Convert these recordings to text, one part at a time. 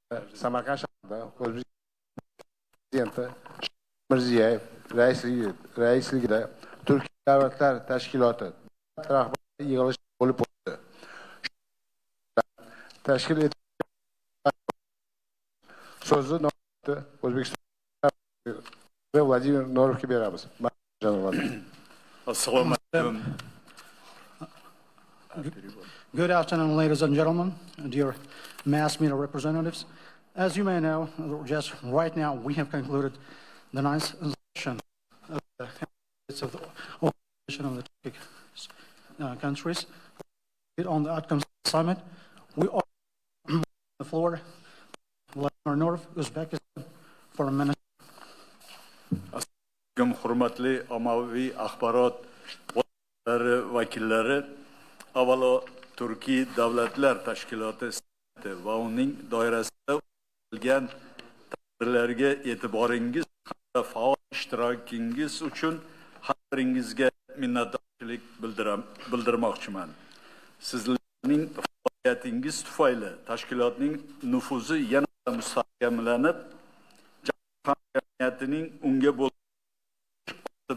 Samarqand shahrida O'zbekiston Prezidenti Mirziyoyev raisligida Turkiy davlatlar tashkiloti rahbarlari yig'ilishi bo'lib o'tdi. Tashkil etilgan so'zni O'zbekiston Vladimir Norovga beramiz. Assalomu alaykum. Good afternoon, ladies and gentlemen, dear mass media representatives. As you may know, just right now we have concluded the ninth session of the Organization of the Turkic countries. On the outcomes of the summit, we are on the floor. Vladimir Norov, Uzbekistan, for a minute. Hurmatli ommaviy axborot vakillari, avvalo Turkiy davlatlar tashkiloti va uning doirasida o'tkazilgan tadbirlarga e'tiboringiz hamda faol ishtirokingiz uchun har biringizga minnatdorchilik bildirmoqchiman. Sizlarning faoliyatingiz tufayli tashkilotning nufuzi yanada mustahkamlanib, jahon jamiyatining unga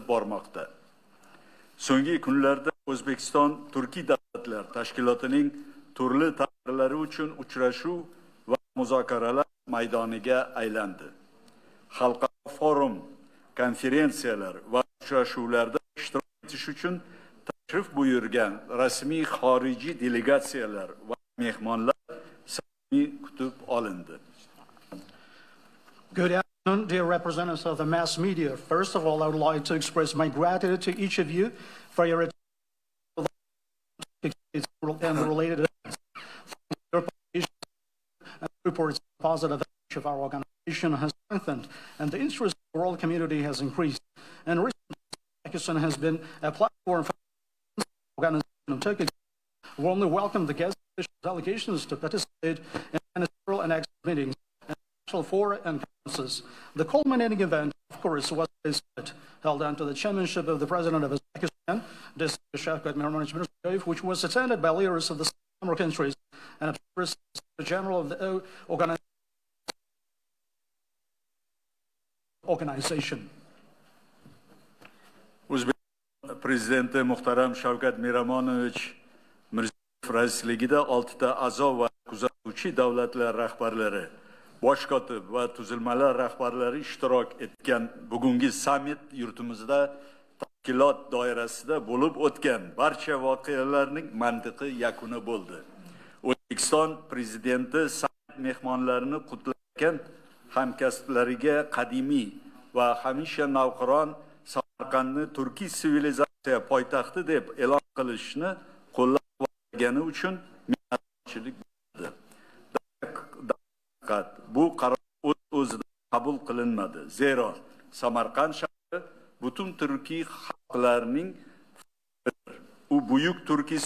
bormoqda. So'nggi kunlarda O'zbekiston Turkiy davlatlar tashkilotining turli tadbirlari uchun uchrashuv va muzokaralar maydoniga aylandi. Xalqaro forum, konferensiyalar va uchrashuvlarda ishtirok etish uchun tashrif buyurgan rasmiy xorijiy delegatsiyalar va mehmonlar samimiy kutib olindi. Good afternoon, dear representatives of the mass media. First of all, I would like to express my gratitude to each of you for your attention and related events. Your reports positive of our organization has strengthened and the interest of the world community has increased. And recently, Pakistan has been a platform for the organization of Turkey. Warmly welcome the guest delegations to participate in ministerial and expert meetings and national fora and conferences. The culminating event, of course, was a summit held under the chairmanship of the President of Uzbekistan, which was attended by leaders of the summer countries and observers general of the organization. O'zbekiston Prezidenti muhtaram Shavkat Miramonovich Mirziyoyev raisligida 6 ta a'zo va kuzatuvchi davlatlar rahbarlari, bosh kotib va tuzilmalar rahbarlari ishtirok etgan bugungi sammit yurtimizda tashkilot doirasida bo'lib o'tgan barcha voqealarning mantiqi yakuni bo'ldi. O'zbekiston Prezidenti sammit mehmonlarini qutlagan hamkasblariga qadimiy va hamisha navqiron Samarqandni Turkiy sivilizatsiya poytaxti deb e'lon qilishni qo'llab-quvvatlagani uchun minnatdorchilik bildirdi. Bu qaror o'z-o'zidan qabul qilinmadi. Zero Samarqand shahri butun Turkiy xalqlarining u buyuk Turkiy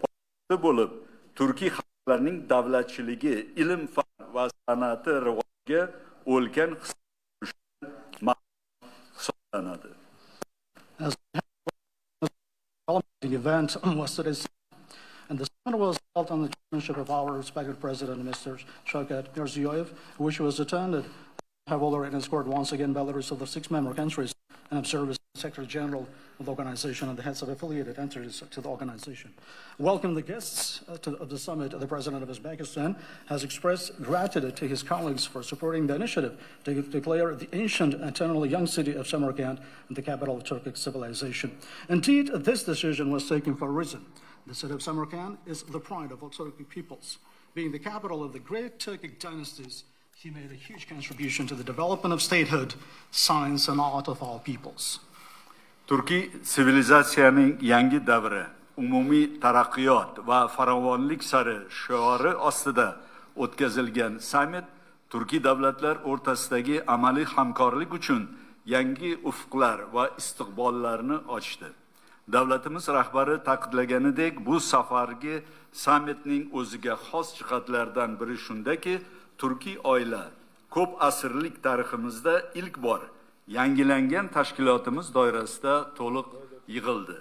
poytaxti bo'lib, Turkiy xalqlarining davlatchiligi, ilm fan va san'ati rivojiga ulkan hissa hisoblanadi. The event was today's, and the summit was held on the chairmanship of our respected President, Mr. Shavkat Mirziyoyev, which was attended, have already escorted once again by leaders of the 6 member countries and observers, Secretary General of the organization and the heads of affiliated entities to the organization. Welcome the guests of the summit. The President of Uzbekistan has expressed gratitude to his colleagues for supporting the initiative to declare the ancient and eternally young city of Samarkand the capital of Turkic civilization. Indeed, this decision was taken for a reason. The city of Samarkand is the pride of all Turkic peoples. Being the capital of the great Turkic dynasties, he made a huge contribution to the development of statehood, science, and art of all peoples. Turkiy sivilizatsiyaning yangi davri, umumiy taraqqiyot va farovonlik sari shiori ostida o'tkazilgan sammit Turkiy davlatlar o'rtasidagi amaliy hamkorlik uchun yangi ufqlar va istiqbollarni ochdi. Davlatimiz rahbari ta'kidlaganidek, bu safargi sammitning o'ziga xos jihatlaridan biri shundaki, Turkiy oila ko'p asrlik tariximizda ilk bor yangilangan tashkilotimiz doirasida to'liq yig'ildi.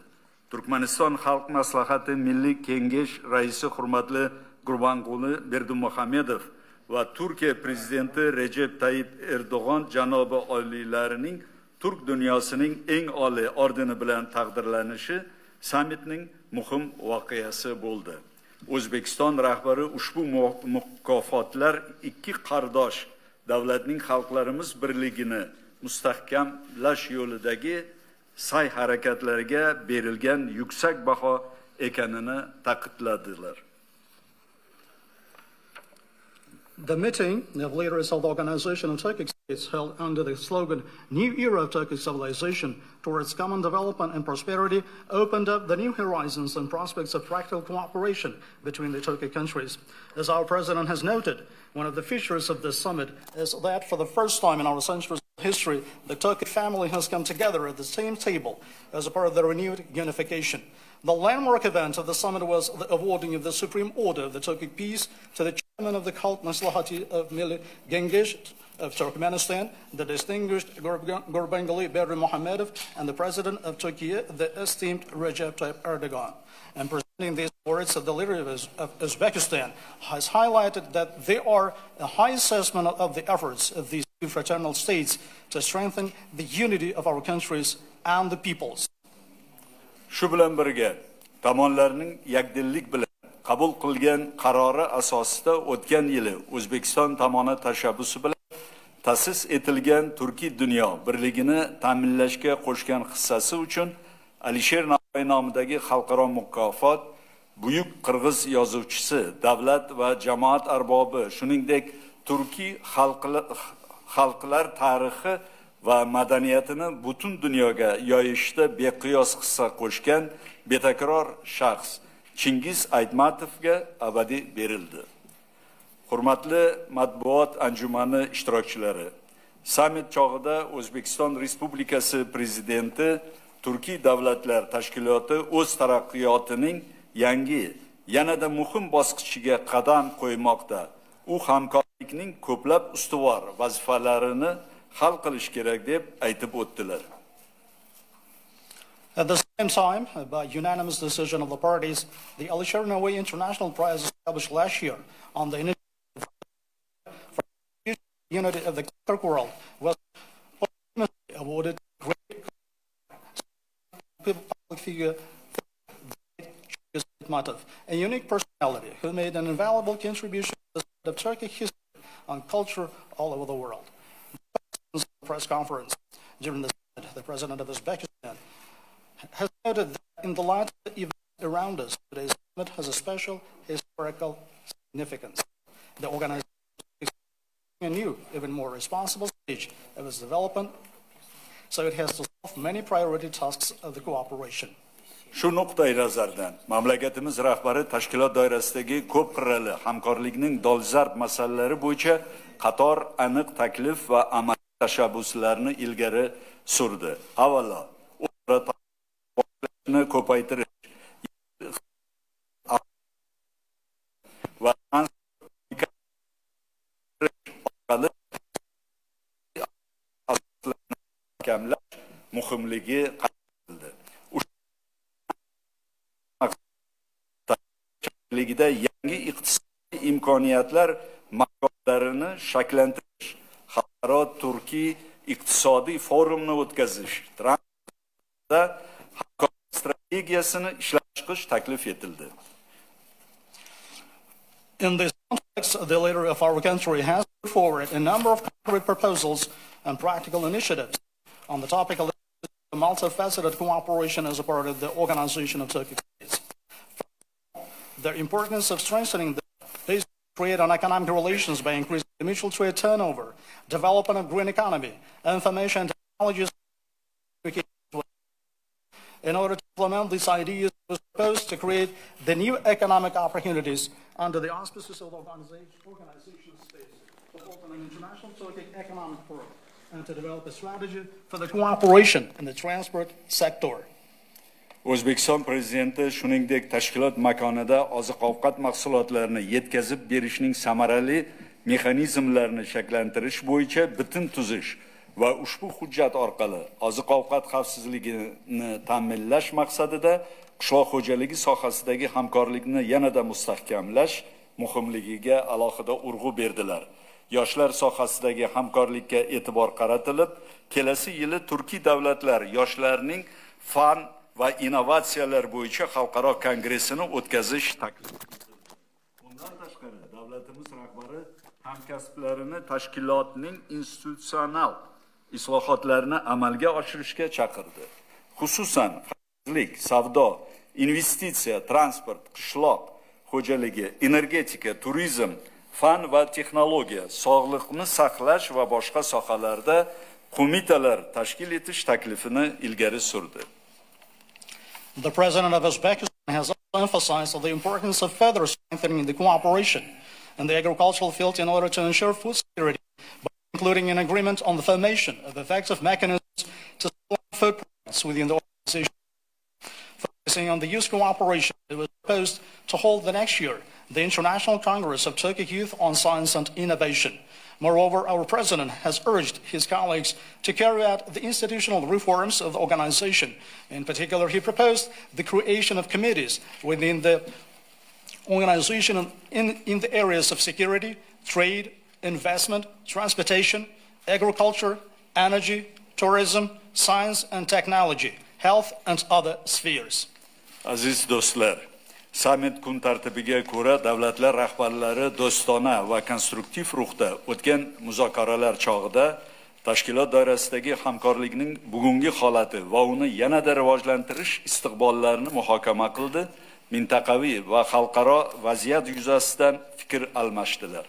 Turkmaniston Xalq maslahati Milliy Kengash raisi hurmatli Gurbanquli Berdimuhamedov va Turkiya prezidenti Recep Tayyip Erdo'g'on janobi oliylarining Turk dunyosining eng oliy ordeni bilan taqdirlanishi sammitning muhim voqeasi bo'ldi. O'zbekiston rahbari ushbu mukofotlar ikki qardosh davlatning xalqlarimiz birligini mustahkamlash yo'lidagi sa'y harakatlariga berilgan yuksak baho ekanini ta'kidladilar. The meeting of leaders of the Organization of Turkic States held under the slogan New Era of Turkic Civilization towards common development and prosperity opened up the new horizons and prospects of practical cooperation between the Turkic countries. As our President has noted, one of the features of this summit is that for the first time in our century's history, the Turkic family has come together at the same table as a part of the renewed unification. The landmark event of the summit was the awarding of the Supreme Order of the Turkic Peace to the chairman of the Cult Maslahati of Milli Gengish of Turkmenistan, the distinguished Gurbanquli Berdimuhamedov, and the President of Turkey, the esteemed Recep Tayyip Erdoğan. And presenting these words, the leader of Uzbekistan has highlighted that they are a high assessment of the efforts of these two fraternal states to strengthen the unity of our countries and the peoples. Shu bilan birga tomonlarning yakdillik bilan qabul qilgan qarori asosida o'tgan yili O'zbekiston tomoni tashabbusi bilan ta'sis etilgan Turkiy dunyo birligini ta'minlashga qo'shgan hissasi uchun Alisher Navoiy nomidagi xalqaro mukofot buyuk qirg'iz yozuvchisi, davlat va jamoat arbobi, shuningdek Turkiy xalqlar tarixi va madaniyatini butun dunyoga yoyishda beqiyos hissa qo'shgan betakror shaxs Chingiz Aytmatovga abadiy berildi. Hurmatli matbuot anjumani ishtirokchilari, sammit chog'ida O'zbekiston Respublikasi prezidenti Turkiy davlatlar tashkiloti o'z taraqqiyotining yangi, yanada muhim bosqichiga qadam qo'ymoqda. U hamkorlikning ko'plab ustuvor vazifalarini hal qilish kerak deb aytib o'tdilar. At the same time, by unanimous decision of the parties, the Alisher Navoiy International Prize established last year on the initiative for the unity of the Turkic world was awarded great public figure, a unique personality who made an invaluable contribution to the Turkic history and culture all over the world. Press conference during the summit, the President of Uzbekistan has noted that in the light of the events around us, today's summit has a special historical significance. The organization is a new, even more responsible stage of its development, so it has to solve many priority tasks of the cooperation. Shu nuqtai nazardan mamlakatimiz rahbari tashkilot doirasidagi ko'p qirrali hamkorlikning dolzarb masalalari bo'yicha qator aniq taklif va amal tashabbuslarni ilgari surdi. Avvalo, o'zini ko'paytirish va kamlash muhimligi qayd etildi. Yangi iqtisodiy imkoniyatlar makonlarini shakllantirish, xalqaro Turkiy iqtisodiy forumni o'tkazish, transda hamkorlik strategiyasini ishlab chiqish taklif etildi. In this context, the leader of our country has put forward a number of concrete proposals and practical initiatives on the topic of multifaceted cooperation as a part of the Organization of Turkic States. The importance of strengthening the basic trade and economic relations by increasing the mutual trade turnover, developing a green economy, information technologies. In order to implement these ideas, it was proposed to create the new economic opportunities under the auspices of the Organization of States, to open an international Turkic economic forum, and to develop a strategy for the cooperation in the transport sector. O'zbekiston prezidenti shuningdek tashkilot makonida oziq-ovqat mahsulotlarini yetkazib berishning samarali mexanizmlarini shakllantirish bo'yicha bitim tuzish va ushbu hujjat orqali oziq-ovqat xavfsizligini ta'minlash maqsadida qishloq xo'jaligi sohasidagi hamkorlikni yanada mustahkamlash muhimligiga alohida urg'u berdilar. Yoshlar sohasidagi hamkorlikka e'tibor qaratilib, kelasi yili Turkiy davlatlar yoshlarning fan va innovatsiyalar bo'yicha xalqaro kongressini o'tkazish taklif etildi. Bundan tashqari davlatimiz rahbari hamkasblarini tashkilotning institutsional islohotlarini amalga oshirishga chaqirdi. Xususan, xavfsizlik, savdo, investitsiya, transport, qishloq xo'jaligi, energetika, turizm, fan va texnologiya, sog'liqni saqlash va boshqa sohalarda qo'mitalar tashkil etish taklifini ilgari surdi. The President of Uzbekistan has also emphasized the importance of further strengthening the cooperation in the agricultural field in order to ensure food security, by including an agreement on the formation of effective mechanisms to supply food products within the organization. Focusing on the youth cooperation, it was proposed to hold the next year the International Congress of Turkic Youth on Science and Innovation. Moreover, our President has urged his colleagues to carry out the institutional reforms of the organization. In particular, he proposed the creation of committees within the organization in the areas of security, trade, investment, transportation, agriculture, energy, tourism, science and technology, health and other spheres. Aziz do'stlar, Summit kun tartibiga ko'ra davlatlar rahbarlari do'stona va konstruktiv ruhda o'tgan muzokaralar chog'ida tashkilot doirasidagi hamkorlikning bugungi holati va uni yanada rivojlantirish istiqbollarini muhokama qildi, mintaqaviy va xalqaro vaziyat yuzasidan fikr almashdilar.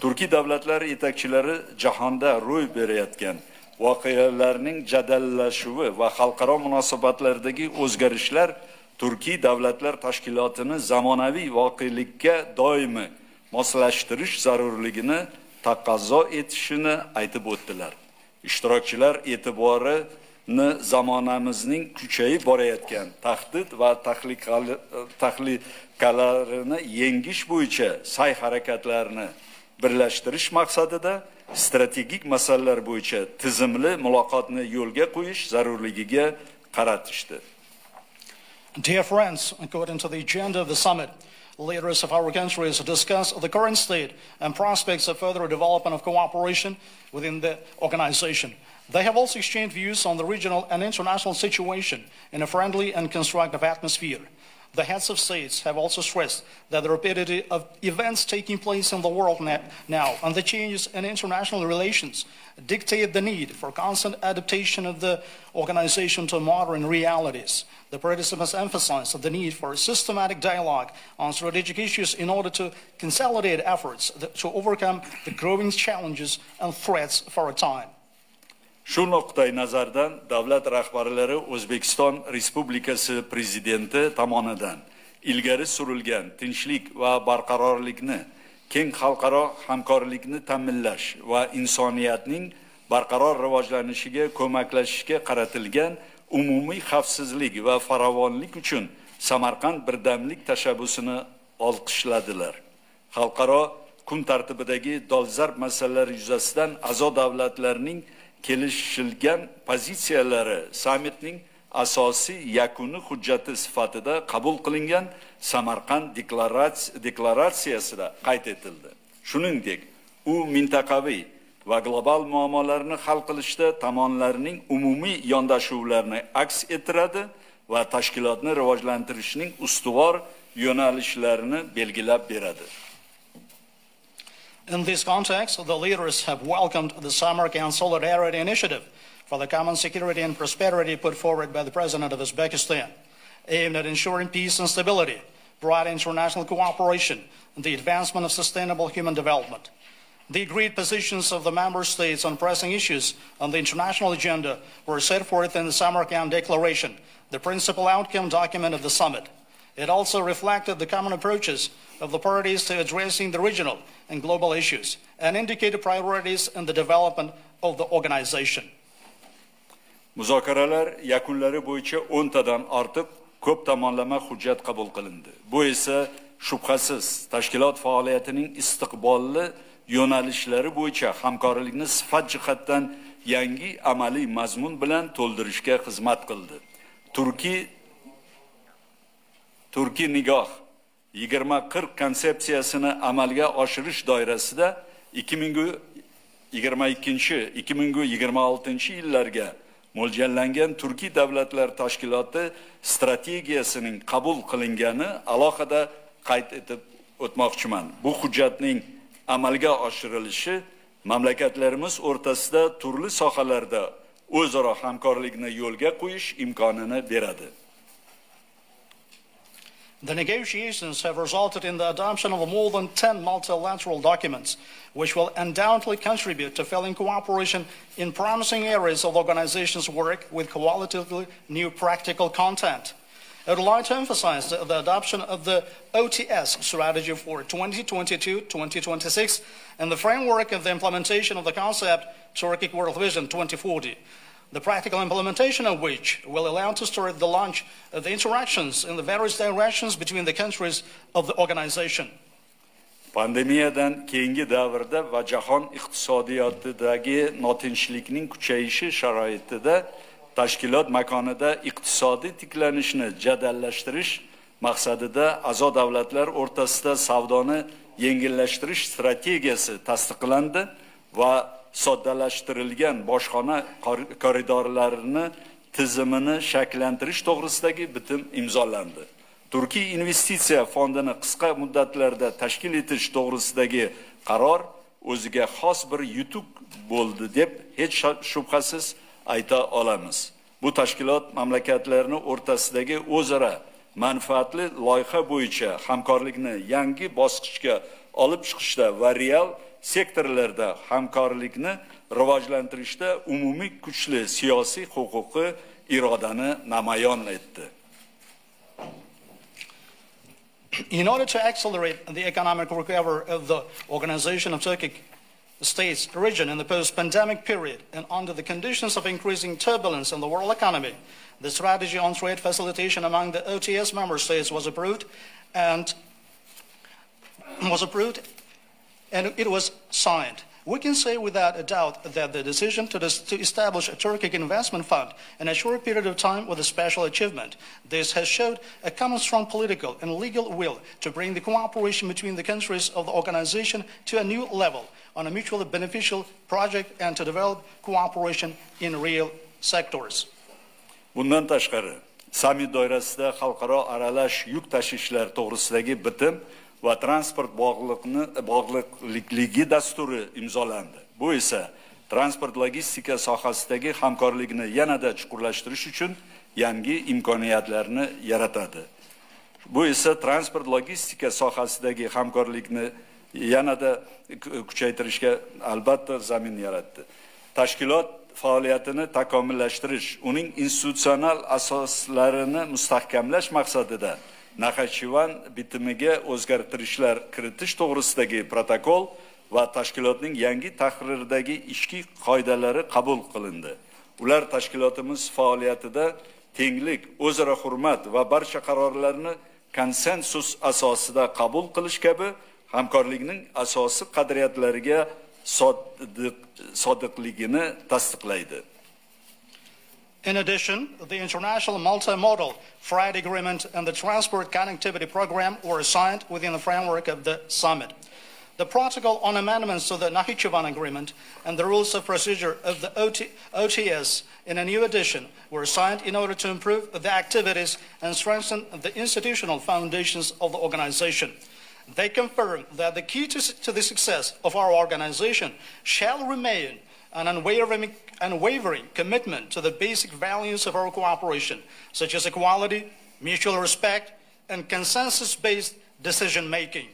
Turkiy davlatlar yetakchilari jahonda ro'y berayotgan voqealarning jadallashuvi va xalqaro munosabatlardagi o'zgarishlar Turkiy davlatlar tashkilotini zamonaviy voqelikka doimiy moslashtirish zarurligini taqozo etishini aytib o'tdilar. Ishtirokchilar e'tiborini zamonamizning kuchayib borayotgan tahdid va tahlikalarni yengish bo'yicha sa'y-harakatlarni birlashtirish maqsadida strategik masalalar bo'yicha tizimli muloqotni yo'lga qo'yish zarurligiga qaratishdi. Dear friends, according to the agenda of the summit, leaders of our countries discussed the current state and prospects of further development of cooperation within the organization. They have also exchanged views on the regional and international situation in a friendly and constructive atmosphere. The heads of states have also stressed that the rapidity of events taking place in the world now and the changes in international relations dictate the need for constant adaptation of the organization to modern realities. The participants emphasized the need for a systematic dialogue on strategic issues in order to consolidate efforts to overcome the growing challenges and threats for a time. Shu nuqtai nazardan davlat rahbarlari O'zbekiston Respublikasi prezidenti tomonidan ilgari surilgan tinchlik va barqarorlikni, keng xalqaro hamkorlikni ta'minlash va insoniyatning barqaror rivojlanishiga ko'maklashishga qaratilgan umumiy xavfsizlik va farovonlik uchun Samarqand birdamlik tashabbusini olqishladilar. Xalqaro kun tartibidagi dolzarb masalalar yuzasidan a'zo davlatlarning kelishilgan pozitsiyalari sammitning asosiy yakuni hujjati sifatida qabul qilingan Samarqand deklaratsiyasida qayd etildi. Shuningdek, u mintaqaviy va global muammolarni hal qilishda tomonlarning umumiy yondashuvlarini aks ettiradi va tashkilotni rivojlantirishning ustuvor yo'nalishlarini belgilab beradi. In this context, the leaders have welcomed the Samarkand Solidarity Initiative for the common security and prosperity put forward by the President of Uzbekistan, aimed at ensuring peace and stability, broad international cooperation, and the advancement of sustainable human development. The agreed positions of the member states on pressing issues on the international agenda were set forth in the Samarkand Declaration, the principal outcome document of the summit. It also reflected the common approaches of the parties to addressing the regional and global issues and indicated priorities in the development of the organization. Muzokaralar yakunlari bo'yicha 10 tadan ortiq ko'p tomonlama hujjat qabul qilindi. Bu esa shubhasiz tashkilot faoliyatining istiqbolli yo'nalishlari bo'yicha hamkorlikni sifat jihatdan yangi amaliy mazmun bilan to'ldirishga xizmat qildi. Turkiy nigoh 2040 konsepsiyasini amalga oshirish doirasida 2022-2026 yillarga mo'ljallangan Turkiy Davlatlar Tashkiloti strategiyasining qabul qilingani alohida qayd etib o'tmoqchiman. Bu hujjatning amalga oshirilishi mamlakatlarimiz o'rtasida turli sohalarda o'zaro hamkorlikni yo'lga qo'yish imkonini beradi. The negotiations have resulted in the adoption of more than 10 multilateral documents, which will undoubtedly contribute to filling cooperation in promising areas of the organization's work with qualitatively new practical content. I would like to emphasize the adoption of the OTS strategy for 2022-2026 and the framework of the implementation of the concept Turkic World Vision 2040. The practical implementation of which will allow to start the launch of the interactions in the various directions between the countries of the organization. Pandemiyadan keyingi davrda va jahon iqtisodiyotidagi notinchlikning kuchayishi sharoitida tashkilot makonida iqtisodiy tiklanishni jadallashtirish maqsadida a'zo davlatlar o'rtasida savdoni yengillashtirish strategiyasi tasdiqlandi va soddalashtirilgan bojxona koridorlarini tizimini shakllantirish to'g'risidagi bitim imzolandi. Turkiy investitsiya fondini qisqa muddatlarda tashkil etish to'g'risidagi qaror o'ziga xos bir yutuq bo'ldi deb hech shubhasiz ayta olamiz. Bu tashkilot mamlakatlarning o'rtasidagi o'zaro manfaatli loyiha bo'yicha hamkorlikni yangi bosqichga olib chiqishda va real sektorlarda hamkorlikni rivojlantirishda umumiy kuchli siyosiy huquqiy irodani namoyon etdi. In order to accelerate the economic recovery of the Organization of Turkic States region in the post-pandemic period and under the conditions of increasing turbulence in the world economy, the strategy on trade facilitation among the OTS member states was approved and it was signed. We can say without a doubt that the decision to establish a Turkic investment fund in a short period of time was a special achievement. This has showed a common strong political and legal will to bring the cooperation between the countries of the organization to a new level on a mutually beneficial project and to develop cooperation in real sectors. Bundan tashqari, summit doirasida xalqaro aralash yuk tashishlar to'g'risidagi bitim va transport bog'liqligi dasturi imzolandi. Bu esa transport logistika sohasidagi hamkorlikni yanada chuqurlashtirish uchun yangi imkoniyatlarni yaratadi. Bu esa transport logistika sohasidagi hamkorlikni yanada kuchaytirishga albatta zamin yaratdi. Tashkilot faoliyatini takomillashtirish, uning institutsional asoslarini mustahkamlash maqsadida Naxchivan bitimiga o'zgartirishlar kiritish to'g'risidagi protokol va tashkilotning yangi tahrirdagi ishki qoidalari qabul qilindi. Ular tashkilotimiz faoliyatida tenglik, o'zaro hurmat va barcha qarorlarni konsensus asosida qabul qilish kabi hamkorlikning asosiy qadriyatlariga sodiqligini tasdiqlaydi. In addition, the International Multimodal Freight Agreement and the Transport Connectivity Program were signed within the framework of the summit. The protocol on amendments to the Nakhchivan Agreement and the rules of procedure of the OTS in a new edition were signed in order to improve the activities and strengthen the institutional foundations of the organization. They confirm that the key to the success of our organization shall remain an unwavering commitment to the basic values of our cooperation, such as equality, mutual respect, and consensus-based decision-making.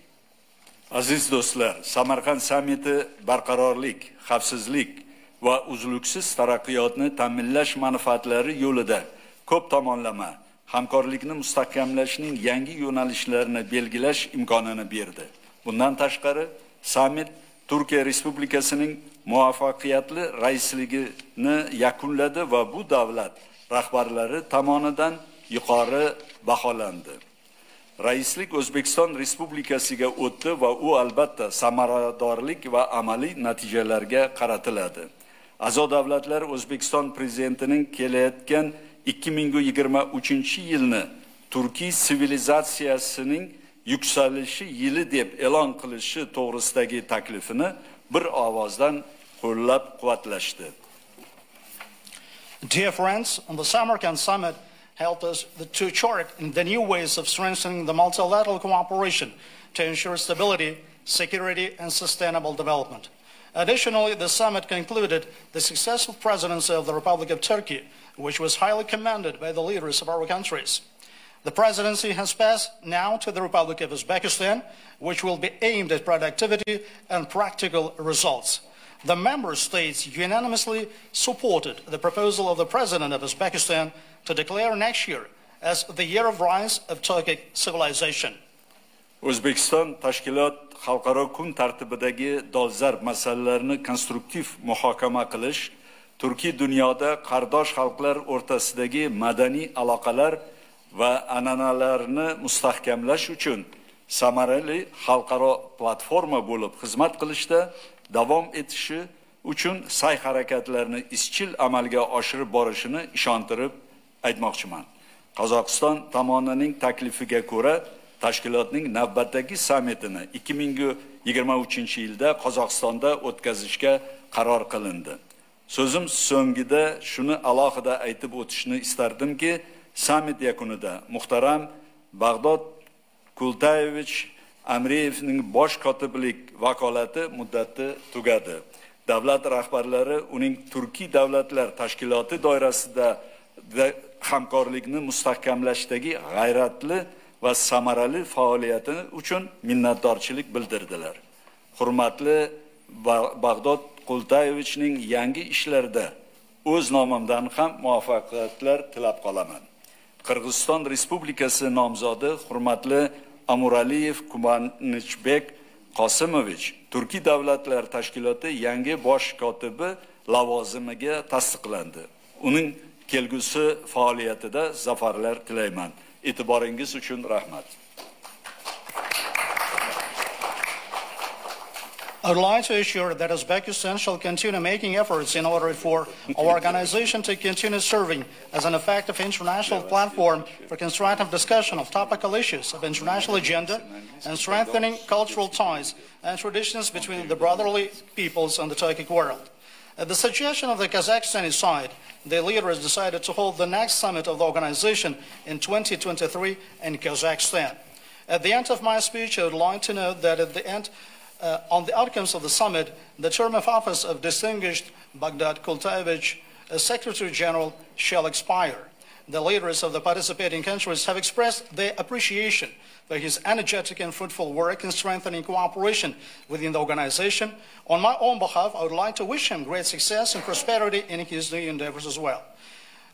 Aziz do'stlar, Samarqand sammiti barqarorlik, xavfsizlik va uzluksiz taraqqiyotni ta'minlash manfaatlari yo'lida ko'p tomonlama hamkorlikni mustahkamlashning yangi yo'nalishlarini belgilash imkonini berdi. Bundan tashqari, sammit Turkiya Respublikasining muvaffaqiyatli raisligini yakunladi va bu davlat rahbarlari tomonidan yuqori baholandi. Raislik O'zbekiston Respublikasiga o'tdi va u albatta samaradorlik va amaliy natijalarga qaratiladi. A'zo davlatlar O'zbekiston prezidentining kelayotgan 2023-yilni Turkiy sivilizatsiyasining yuksalishi yili deb e'lon qilishi to'g'risidagi taklifini bir ovozdan qo'llab-quvvatlashdi. Dear friends, the Samarkand summit helped us to chart the new ways of strengthening the multilateral cooperation to ensure stability, security, and sustainable development. Additionally, the summit concluded the successful presidency of the Republic of Turkey, which was highly commended by the leaders of our countries. The presidency has passed now to the Republic of Uzbekistan, which will be aimed at productivity and practical results. The member states unanimously supported the proposal of the President of Uzbekistan to declare next year as the year of rise of Turkic civilization. O'zbekiston tashkilot xalqaro kun tartibidagi dolzarb masalalarni konstruktiv muhokama qilish, Turkiy dunyoda qardosh xalqlar o'rtasidagi madaniy aloqalar va an'analarni mustahkamlash uchun samarali xalqaro platforma bo'lib xizmat qilishda davom etishi uchun sa'y-harakatlarni izchil amalga oshirib borishini ishontirib aytmoqchiman. Qozog'iston tomonining taklifiga ko'ra, tashkilotning navbatdagi sammitini 2023-yilda Qozog'istonda o'tkazishga qaror qilindi. So'zim so'ngida shuni alohida aytib o'tishni istardimki, sammit yakunida muhtaram Bag'dod Kultayevich Amreyevning bosh kotiblik vakolati muddati tugadi. Davlat rahbarlari uning Turkiy davlatlar tashkiloti doirasida hamkorlikni mustahkamlashdagi g'ayratli va samarali faoliyati uchun minnatdorchilik bildirdilar. Hurmatli Bag'dod Kultayevichning yangi ishlarida o'z nomimdan ham muvaffaqiyatlar tilab qolaman. Qirg'iziston Respublikasi nomzodi hurmatli Amuraliyev Kumanichbek Qosimovich Turkiy davlatlar tashkiloti yangi bosh kotibi lavozimiga tasdiqlandi. Uning kelgusi faoliyatida zafarlar tilayman. E'tiboringiz uchun rahmat. I would like to assure that Uzbekistan shall continue making efforts in order for our organization to continue serving as an effective international platform for constructive discussion of topical issues of international agenda and strengthening cultural ties and traditions between the brotherly peoples and the Turkic world. At the suggestion of the Kazakhstani side, the leaders decided to hold the next summit of the organization in 2023 in Kazakhstan. At the end of my speech, I would like to note that at the end, on the outcomes of the summit, the term of office of distinguished Baghdad Kultayevich as Secretary General shall expire. The leaders of the participating countries have expressed their appreciation for his energetic and fruitful work in strengthening cooperation within the organization. On my own behalf, I would like to wish him great success and prosperity in his new endeavors as well.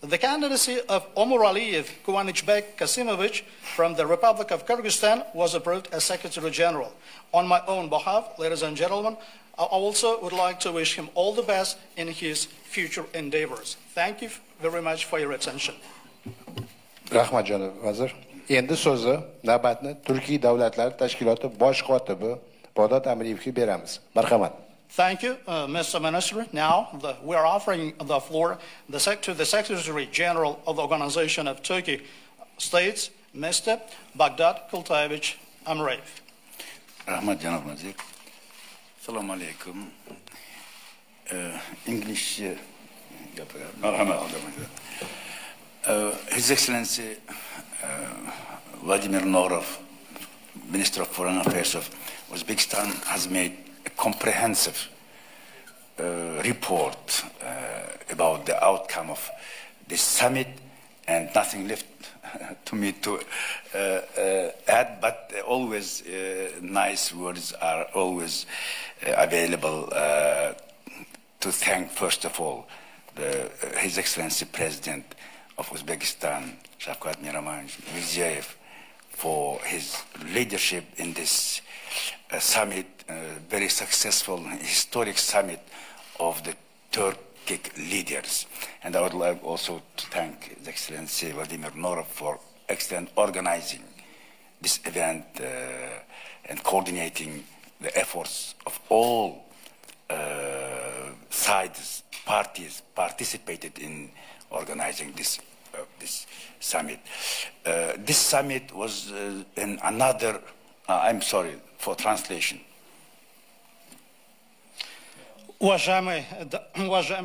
The candidacy of Omuraliyev Kuvanichbek Kasimovich from the Republic of Kyrgyzstan was approved as Secretary General. On my own behalf, ladies and gentlemen, I also would like to wish him all the best in his future endeavors. Thank you very much for your attention. Rahmat janob vazir. Endi so'zni navbatni Turkiy davlatlar tashkiloti bosh kotibi Bag'dod Amreyevga beramiz. Marhamat. Thank you, Mr. Minister. Now, we are offering the floor to the Secretary General of the Organization of Turkic States, Mr. Baghdad Kultayevich Amreyev. Rahmat Janob Vazir. Assalamu alaikum. English. His Excellency Vladimir Norov, Minister of Foreign Affairs of Uzbekistan, has made a comprehensive report about the outcome of this summit, and nothing left to me to add, but always nice words are always available to thank, first of all, His Excellency President of Uzbekistan, Shavkat Mirziyoyev, for his leadership in this summit, very successful, historic summit of the Turkic leaders. And I would like also to thank His Excellency Vladimir Norov for excellent organizing this event and coordinating the efforts of all sides, parties participated in organizing this summit. This summit was another I'm sorry for translation. Уважаемые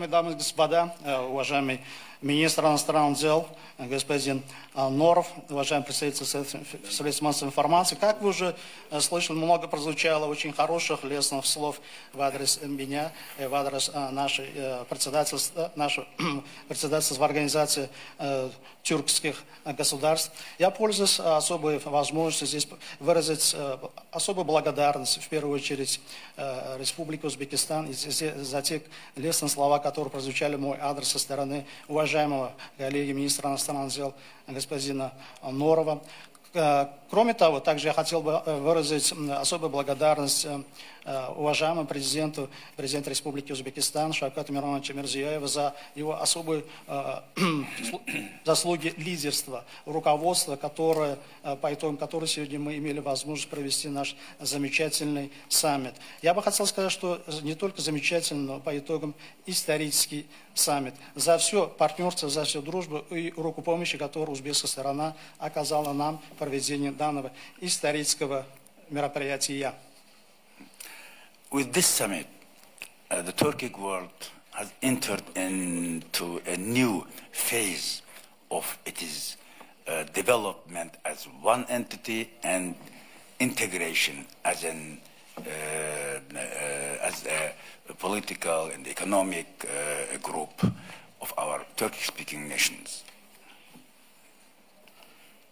дамы и господа, уважаемый министр иностранных дел, господин Норов, уважаемый представитель средств массовой информации, как вы уже слышали, много прозвучало очень хороших, лестных слов в адрес меня, в адрес нашего председательства в организации тюркских государств. Я пользуюсь особой возможностью здесь выразить особую благодарность, в первую очередь, Республике Узбекистан за те лестные слова, которые прозвучали в мой адрес со стороны уважаемого коллеги министра иностранных дел господина Норова. Кроме того, также я хотел бы выразить особую благодарность уважаемому президенту Республики Узбекистан Шавкату Мироновичу Мирзияеву за его особые заслуги лидерства, руководства, по итогам которого сегодня мы имели возможность провести наш замечательный саммит. Я бы хотел сказать, что не только замечательный, но по итогам исторический саммит. За все партнерство, за всю дружбу и руку помощи, которую узбекская сторона оказала нам в проведении данного исторического мероприятия. With this summit, the Turkic world has entered into a new phase of its development as one entity and integration as a political and economic group of our Turkish-speaking nations.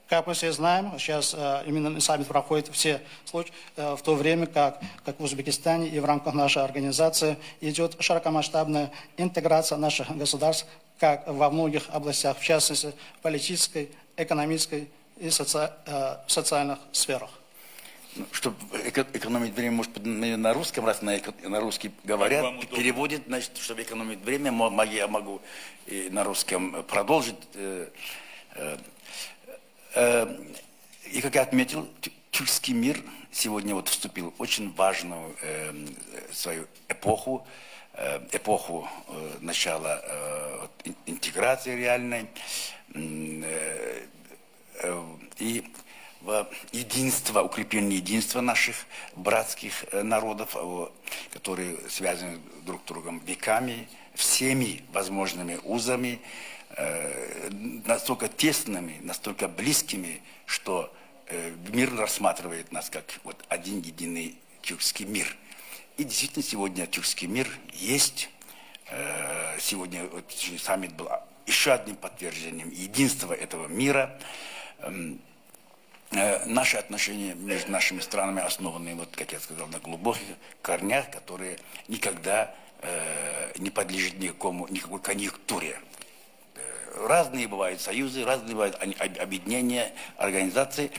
Как мы все знаем, сейчас именно саммит проходит в то время, как в Узбекистане и в рамках нашей организации идет широкомасштабная интеграция наших государств, как во многих областях, в частности, в политической, экономической и социальных сферах. Чтобы экономить время, может, на русском, раз на русский говорят, переводит, значит, чтобы экономить время, я могу и на русском продолжить. И, как я отметил, тюркский мир сегодня вот вступил в очень важную свою эпоху, начала интеграции реальной и укрепление единства наших братских народов, которые связаны друг с другом веками, всеми возможными узами, настолько тесными, настолько близкими, что мир рассматривает нас как вот один единый тюркский мир. И действительно сегодня тюркский мир есть. Сегодня саммит был еще одним подтверждением единства этого мира. Наши отношения между нашими странами основаны, вот, как я сказал, на глубоких корнях, которые никогда не подлежат никакой конъюнктуре. Разные бывают союзы, разные бывают объединения, организации,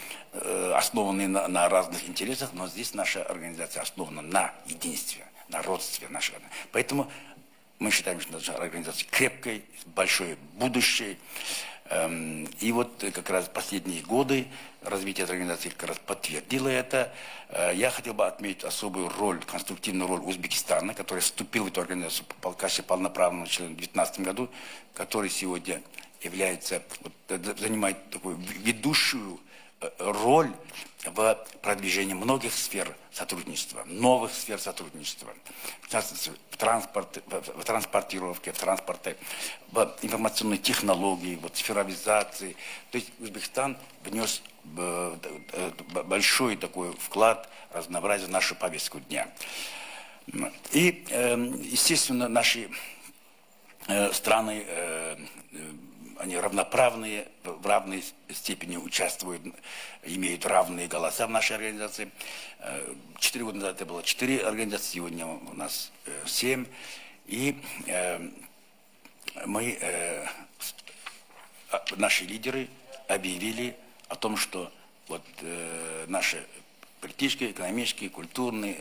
основанные на разных интересах, но здесь наша организация основана на единстве, на родстве нашей. Поэтому мы считаем, что наша организация крепкой, с большой будущей. И вот как раз последние годы развитие этой организации как раз подтвердило это. Я хотел бы отметить особую роль, конструктивную роль Узбекистана, который вступил в эту организацию в качестве полноправного члена в 2019 году, который сегодня занимает такую ведущую роль в продвижении многих сфер сотрудничества, новых сфер сотрудничества, в частности, в транспортировке, в транспорте, в информационной технологии, в цифровизации. То есть Узбекистан внес большой такой вклад разнообразия в нашу повестку дня. И, естественно, наши страны, они равноправные, в равной степени участвуют, имеют равные голоса в нашей организации. 4 года назад это было 4 организации, сегодня у нас 7. И наши лидеры объявили о том, что вот наши политические, экономические, культурные,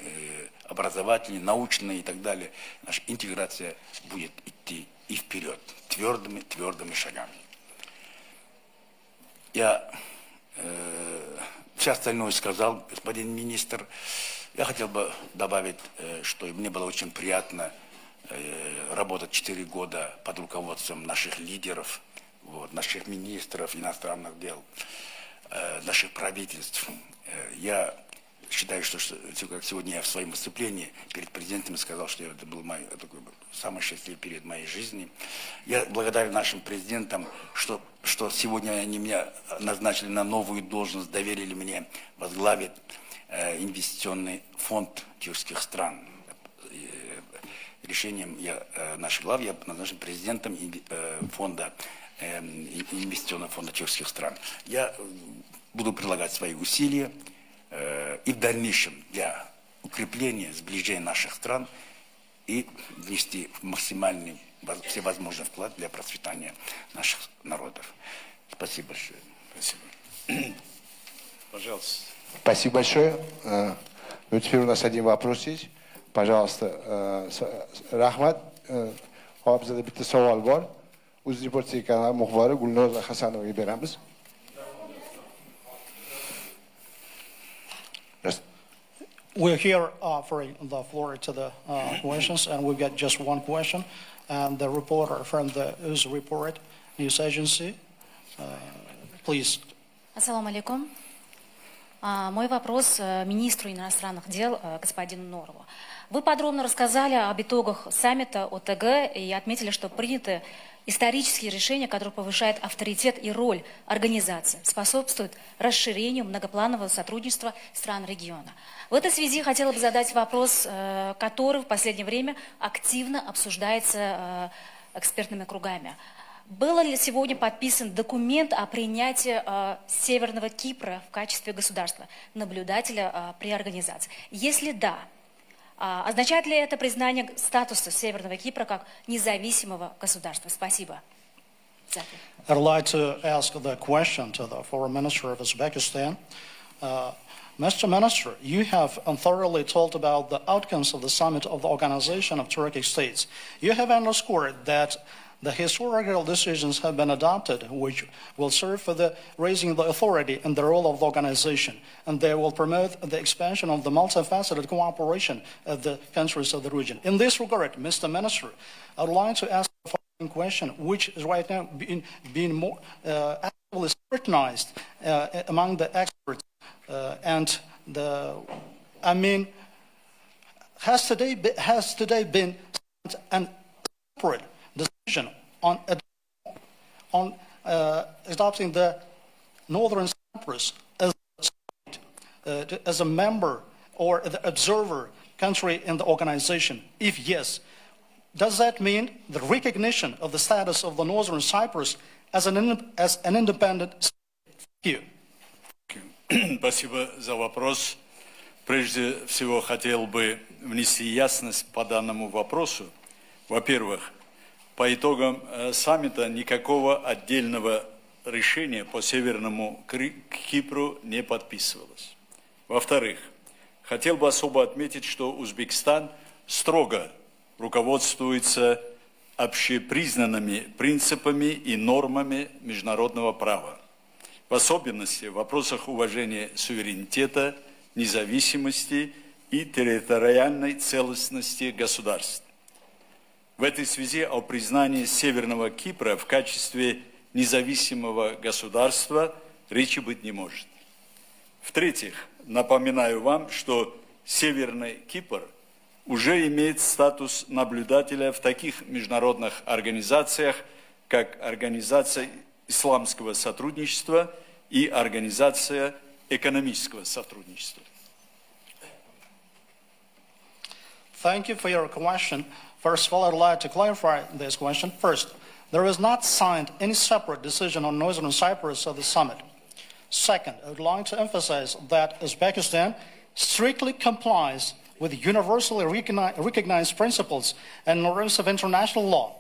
образовательные, научные и так далее, наша интеграция будет идти и вперед, твердыми шагами. Я все остальное сказал, господин министр. Я хотел бы добавить, что мне было очень приятно работать 4 года под руководством наших лидеров, наших министров иностранных дел, наших правительств. Я считаю, что как сегодня я в своем выступлении перед президентом сказал, что это был такой самый счастливый период моей жизни. Я благодарен нашим президентам, что сегодня они меня назначили на новую должность, доверили мне возглавить инвестиционный фонд тюркских стран. Решением нашей главы я назначен президентом фонда, инвестиционного фонда тюркских стран. Я буду прилагать свои усилия и в дальнейшем для укрепления, сближения наших стран и внести максимальный всевозможный вклад для процветания наших народов. Спасибо большое. Спасибо. Пожалуйста. Спасибо большое. Ну, теперь у нас один вопрос есть. Пожалуйста, Рахмат, Хабзада bitta savol bor. UZREPORT TV kanali muxbiri Gulnoza Hasanovaga beramiz. We're here offering the floor to the questions, and we've got just one question. And the reporter from the UZREPORT news agency, please. Ассаламу алейкум. Мой вопрос министру иностранных дел господину Норову. Вы подробно рассказали об итогах саммита ОТГ и отметили, что приняты исторические решения, которые повышают авторитет и роль организации, способствуют расширению многопланового сотрудничества стран региона. В этой связи хотела бы задать вопрос, который в последнее время активно обсуждается экспертными кругами. Был ли сегодня подписан документ о принятии Северного Кипра в качестве государства, наблюдателя при организации? Если да, означает ли это признание статуса Северного Кипра как независимого государства? Спасибо. I'd like to ask the question to the Foreign Minister of Uzbekistan. Mr. Minister, you have thoroughly told about the outcomes of the summit of the Organization of Turkic States. You have underscored that the historical decisions have been adopted, which will serve for the raising the authority and the role of the organization, and they will promote the expansion of the multifaceted cooperation of the countries of the region. In this regard, Mr. Minister, I would like to ask the following question, which is right now being more actively scrutinized among the experts, has today been an separate decision on adopting the Northern Cyprus as a member or the observer country in the organization? If yes, does that mean the recognition of the status of the Northern Cyprus as an independent state? Спасибо за вопрос. Прежде всего хотел бы внести ясность по данному вопросу. Во-первых, по итогам саммита никакого отдельного решения по Северному Кипру не подписывалось. Во-вторых, хотел бы особо отметить, что Узбекистан строго руководствуется общепризнанными принципами и нормами международного права, в особенности в вопросах уважения суверенитета, независимости и территориальной целостности государств. В этой связи о признании Северного Кипра в качестве независимого государства речи быть не может. В-третьих, напоминаю вам, что Северный Кипр уже имеет статус наблюдателя в таких международных организациях, как Организация исламского сотрудничества и Организация экономического сотрудничества. Thank you for your question. First of all, I'd like to clarify this question. First, there is not signed any separate decision on Northern Cyprus at the summit. Second, I would like to emphasize that Uzbekistan strictly complies with universally recognized principles and norms of international law,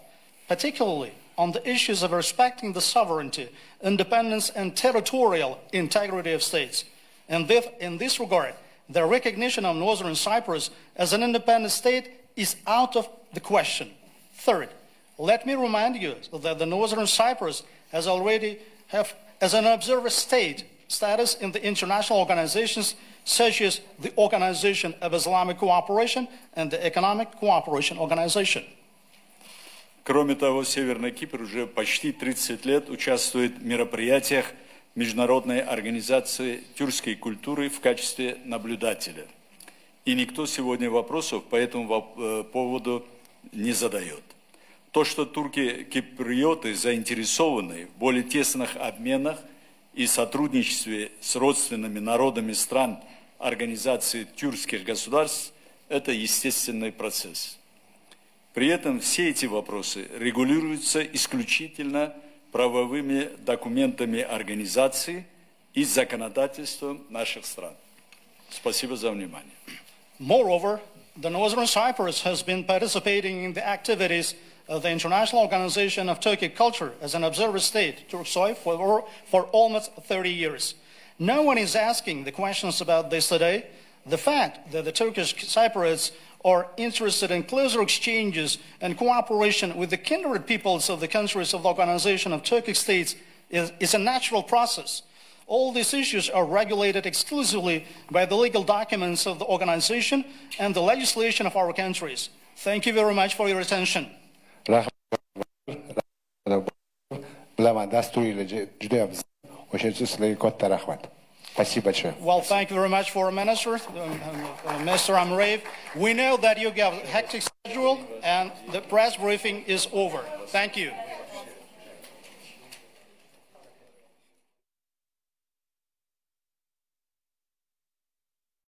particularly on the issues of respecting the sovereignty, independence, and territorial integrity of states. And in this regard, the recognition of Northern Cyprus as an independent state is out of the question. Third, let me remind you that the Northern Cyprus has already as an observer state status in the international organizations such as the Organization of Islamic Cooperation and the Economic Cooperation Organization. Кроме того, Северный Кипр уже почти 30 лет участвует в мероприятиях Международной организации тюркской культуры в качестве наблюдателя. И никто сегодня вопросов по этому поводу не задает. То, что турки-киприоты заинтересованы в более тесных обменах и сотрудничестве с родственными народами стран Организации тюркских государств, это естественный процесс. При этом все эти вопросы регулируются исключительно правовыми документами организации и законодательством наших стран. Спасибо за внимание. Moreover, the Northern Cyprus has been participating in the activities of the International Organization of Turkic Culture as an observer state, Turksoy, for almost 30 years. No one is asking the questions about this today. The fact that the Turkish Cypriots are interested in closer exchanges and cooperation with the kindred peoples of the countries of the Organization of Turkic States is a natural process. All these issues are regulated exclusively by the legal documents of the organization and the legislation of our countries. Thank you very much for your attention. Well, thank you very much for Minister, Mr. Amreev. We know that you have a hectic schedule and the press briefing is over. Thank you.